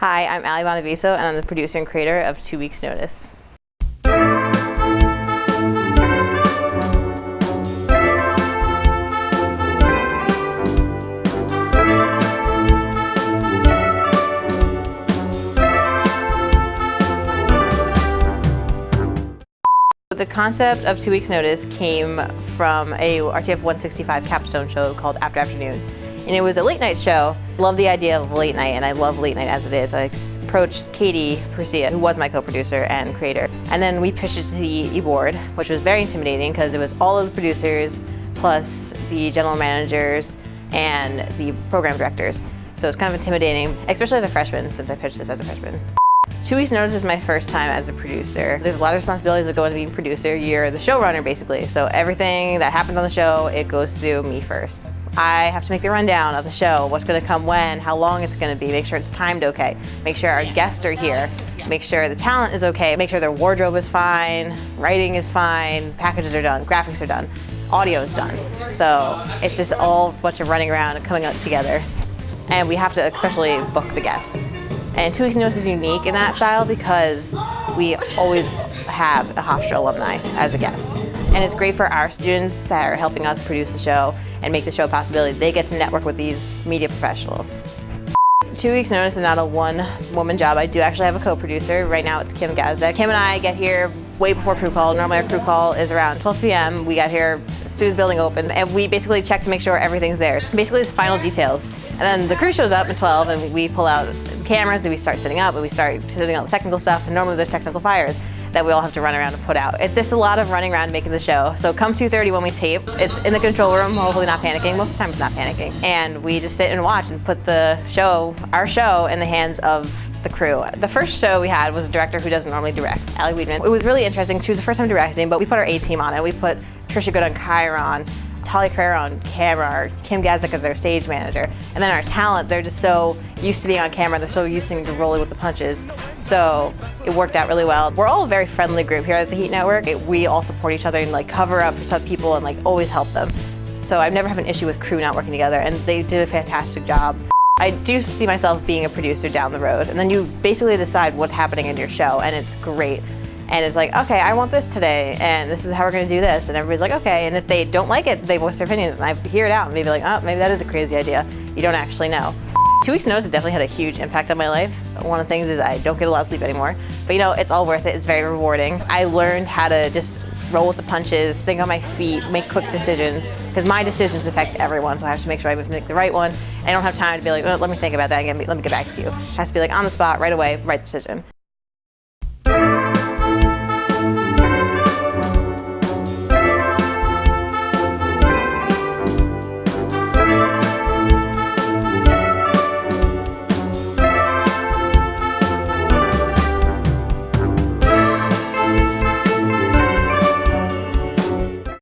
Hi, I'm Ali Bonaviso, and I'm the producer and creator of 2 Weeks Notice. The concept of 2 Weeks Notice came from a RTVF 165 capstone show called Afternoon. And it was a late night show. I love the idea of late night, and I love late night as it is. I approached Katie Persia, who was my co-producer and creator. And then we pitched it to the E-board, which was very intimidating because it was all of the producers, plus the general managers and the program directors. So it's kind of intimidating, especially as a freshman, since I pitched this as a freshman. 2 Weeks Notice is my first time as a producer. There's a lot of responsibilities that go into being a producer. You're the showrunner, basically. So everything that happens on the show, it goes through me first. I have to make the rundown of the show, what's going to come when, how long it's going to be, make sure it's timed okay, make sure our guests are here, make sure the talent is okay, make sure their wardrobe is fine, writing is fine, packages are done, graphics are done, audio is done. So it's just all a bunch of running around and coming up together. And we have to especially book the guest. And 2 Weeks Notice is unique in that style because we always have a Hofstra alumni as a guest. And it's great for our students that are helping us produce the show and make the show a possibility. They get to network with these media professionals. 2 Weeks Notice is not a one-woman job. I do actually have a co-producer. Right now it's Kim Gazda. Kim and I get here way before crew call. Normally our crew call is around 12 p.m. We got here as soon as the building opened, and we basically check to make sure everything's there. Basically it's final details. And then the crew shows up at 12 and we pull out cameras and we start setting up and we start setting out the technical stuff, and normally there's technical fires that we all have to run around and put out. It's just a lot of running around making the show. So come 2:30 when we tape, it's in the control room, hopefully not panicking. Most of the time it's not panicking. And we just sit and watch and put the show, our show, in the hands of the crew. The first show we had was a director who doesn't normally direct, Ali Bonaviso. It was really interesting. She was the first time directing, but we put our A-team on it. We put Trisha Good on Chiron, Talia Carrera on camera, Kim Gazdick as our stage manager. And then our talent, they're just so used to being on camera, they're so used to rolling with the punches. So it worked out really well. We're all a very friendly group here at the Heat Network. We all support each other and cover up for some people and always help them. So I've never had an issue with crew not working together, and they did a fantastic job. I do see myself being a producer down the road, and then you basically decide what's happening in your show, and it's great. And it's like, okay, I want this today, and this is how we're gonna do this. And everybody's like, okay. And if they don't like it, they voice their opinions, and I hear it out, and maybe like, oh, maybe that is a crazy idea. You don't actually know. 2 Weeks Notice has definitely had a huge impact on my life. One of the things is I don't get a lot of sleep anymore, but it's all worth it. It's very rewarding. I learned how to just roll with the punches, think on my feet, make quick decisions, because my decisions affect everyone, so I have to make sure I make the right one. I don't have time to be like, oh, let me think about that again, let me get back to you. It has to be on the spot, right away, right decision.